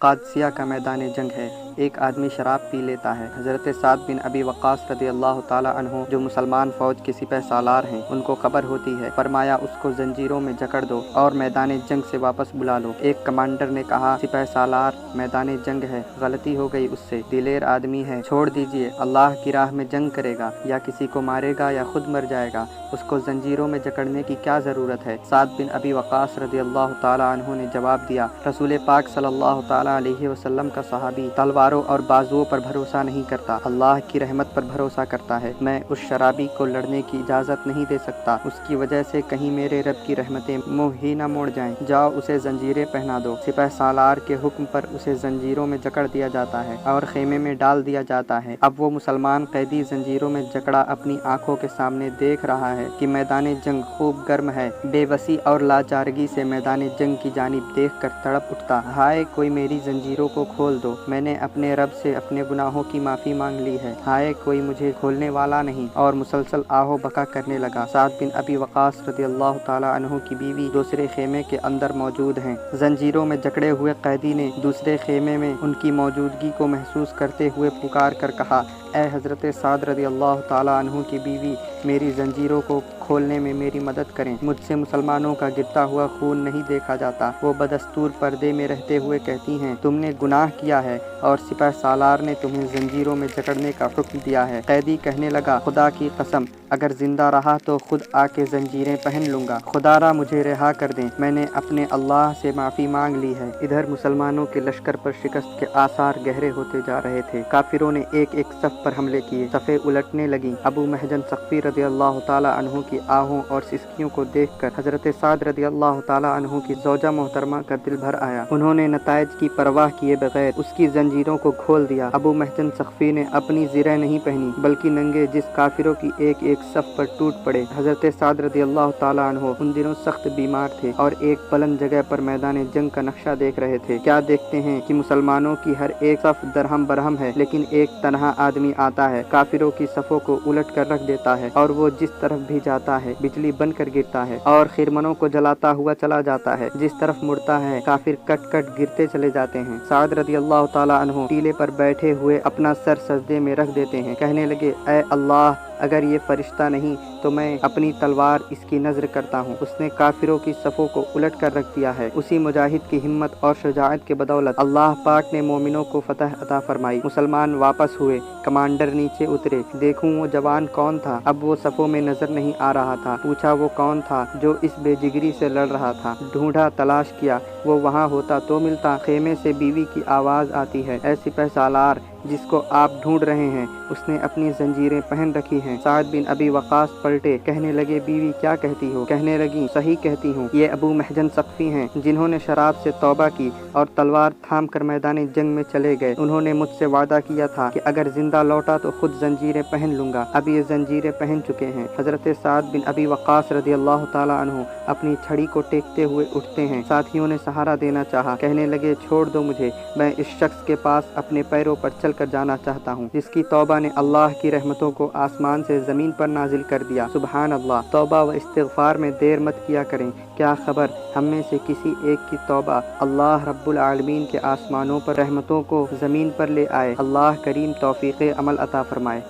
قادسیہ کا میدان جنگ ہے۔ ایک آدمی شراب پی لیتا ہے۔ حضرت سعد بن ابی وقاص رضی اللہ تعالیٰ عنہ جو مسلمان فوج کے سپہ سالار ہیں، ان کو خبر ہوتی ہے۔ فرمایا اس کو زنجیروں میں جکڑ دو اور میدان جنگ سے واپس بلا لو۔ ایک کمانڈر نے کہا سپہ سالار میدان جنگ ہے، غلطی ہو گئی اس سے، دلیر آدمی ہے، چھوڑ دیجئے، اللہ کی راہ میں جنگ کرے گا، یا کسی کو مارے گا یا خود مر جائے گا، اس کو زنجیروں میں جکڑنے کی کیا ضرورت ہے؟ سعد بن ابی وقاص رضی اللہ تعالیٰ عنہ نے جواب دیا، رسول پاک صلی اللہ تعالیٰ علیہ وسلم کا صحابی تلواروں اور بازوؤں پر بھروسہ نہیں کرتا، اللہ کی رحمت پر بھروسہ کرتا ہے۔ میں اس شرابی کو لڑنے کی اجازت نہیں دے سکتا، اس کی وجہ سے کہیں میرے رب کی رحمتیں منہ ہی نہ موڑ جائیں۔ جاؤ اسے زنجیریں پہنا دو۔ سپہ سالار کے حکم پر اسے زنجیروں میں جکڑ دیا جاتا ہے اور خیمے میں ڈال دیا جاتا ہے۔ اب وہ مسلمان قیدی زنجیروں میں جکڑا اپنی آنکھوں کے سامنے دیکھ رہا ہے کہ میدان جنگ خوب گرم ہے۔ بے بسی اور لاچارگی سے میدان جنگ کی جانب دیکھ کر تڑپ اٹھتا، ہائے کوئی میری زنجیروں کو کھول دو، میں نے اپنے رب سے اپنے گناہوں کی معافی مانگ لی ہے، ہائے کوئی مجھے کھولنے والا نہیں، اور مسلسل آہو بکا کرنے لگا۔ سعد بن ابی وقاص رضی اللہ تعالیٰ عنہ کی بیوی دوسرے خیمے کے اندر موجود ہیں۔ زنجیروں میں جکڑے ہوئے قیدی نے دوسرے خیمے میں ان کی موجودگی کو محسوس کرتے ہوئے پکار کر کہا، اے حضرت سعد رضی اللہ تعالیٰ عنہ کی بیوی، میری زنجیروں کو کھولنے میں میری مدد کریں، مجھ سے مسلمانوں کا گرتا ہوا خون نہیں دیکھا جاتا۔ وہ بدستور پردے میں رہتے ہوئے کہتی ہیں، تم نے گناہ کیا ہے اور سپہ سالار نے تمہیں زنجیروں میں جکڑنے کا حکم دیا ہے۔ قیدی کہنے لگا، خدا کی قسم، اگر زندہ رہا تو خود آ کے زنجیریں پہن لوں گا، خدا را مجھے رہا کر دیں، میں نے اپنے اللہ سے معافی مانگ لی ہے۔ ادھر مسلمانوں کے لشکر پر شکست کے آثار گہرے ہوتے جا رہے تھے۔ کافروں نے ایک ایک صف پر حملے کیے، صفیں الٹنے لگیں۔ ابو محجن ثقفی رضی اللہ تعالیٰ عنہ کی آہوں اور سسکیوں کو دیکھ کر حضرت سعد رضی اللہ تعالیٰ عنہ کی زوجہ محترمہ کا دل بھر آیا۔ انہوں نے نتائج کی پرواہ کیے بغیر اس کی زنجیروں کو کھول دیا۔ ابو محجن ثقفی نے اپنی زرہیں نہیں پہنی بلکہ ننگے جس کافروں کی ایک ایک صف پر ٹوٹ پڑے۔ حضرت سعد رضی اللہ تعالیٰ عنہ ان دنوں سخت بیمار تھے اور ایک بلند جگہ پر میدان جنگ کا نقشہ دیکھ رہے تھے۔ کیا دیکھتے ہیں کہ مسلمانوں کی ہر ایک صف درہم برہم ہے، لیکن ایک تنہا آدمی آتا ہے، کافروں کی صفوں کو الٹ کر رکھ دیتا ہے، اور وہ جس طرف بھی جاتا ہے بجلی بن کر گرتا ہے اور خرمنوں کو جلاتا ہوا چلا جاتا ہے، جس طرف مڑتا ہے کافر کٹ کٹ گرتے چلے جاتے ہیں۔ سعد رضی اللہ تعالیٰ عنہ ٹیلے پر بیٹھے ہوئے اپنا سر سجدے میں رکھ دیتے ہیں، کہنے لگے، اے اللہ، اگر یہ فرشتہ نہیں تو میں اپنی تلوار اس کی نذر کرتا ہوں، اس نے کافروں کی صفوں کو الٹ کر رکھ دیا ہے۔ اسی مجاہد کی ہمت اور شجاعت کے بدولت اللہ پاک نے مومنوں کو فتح عطا فرمائی۔ مسلمان واپس ہوئے، کمانڈر نیچے اترے، دیکھوں وہ جوان کون تھا؟ اب وہ صفوں میں نظر نہیں آ رہا تھا۔ پوچھا وہ کون تھا جو اس بے جگری سے لڑ رہا تھا؟ ڈھونڈا، تلاش کیا، وہ وہاں ہوتا تو ملتا۔ خیمے سے بیوی کی آواز آتی ہے، اے سپہ سالار، جس کو آپ ڈھونڈ رہے ہیں اس نے اپنی زنجیریں پہن رکھی ہیں۔ سعد بن ابی وقاص پلٹے، کہنے لگے، بیوی کیا کہتی ہو؟ کہنے لگی، صحیح کہتی ہوں، یہ ابو محجن ثقفی ہیں جنہوں نے شراب سے توبہ کی اور تلوار تھام کر میدان جنگ میں چلے گئے۔ انہوں نے مجھ سے وعدہ کیا تھا کہ اگر زندہ لوٹا تو خود زنجیریں پہن لوں گا، اب یہ زنجیریں پہن چکے ہیں۔ حضرت سعد بن ابی وقاص رضی اللہ تعالیٰ عنہ اپنی چھڑی کو ٹیکتے ہوئے اٹھتے ہیں۔ ساتھیوں نے سہارا دینا چاہا، کہنے لگے، چھوڑ دو مجھے، میں اس شخص کے پاس اپنے پیروں پر چل کر جانا چاہتا ہوں جس کی توبہ نے اللہ کی رحمتوں کو آسمان سے زمین پر نازل کر دیا۔ سبحان اللہ، توبہ و استغفار میں دیر مت کیا کریں، کیا خبر ہم میں سے کسی ایک کی توبہ اللہ رب العالمین کے آسمانوں پر رحمتوں کو زمین پر لے آئے۔ اللہ کریم توفیق عمل عطا فرمائے۔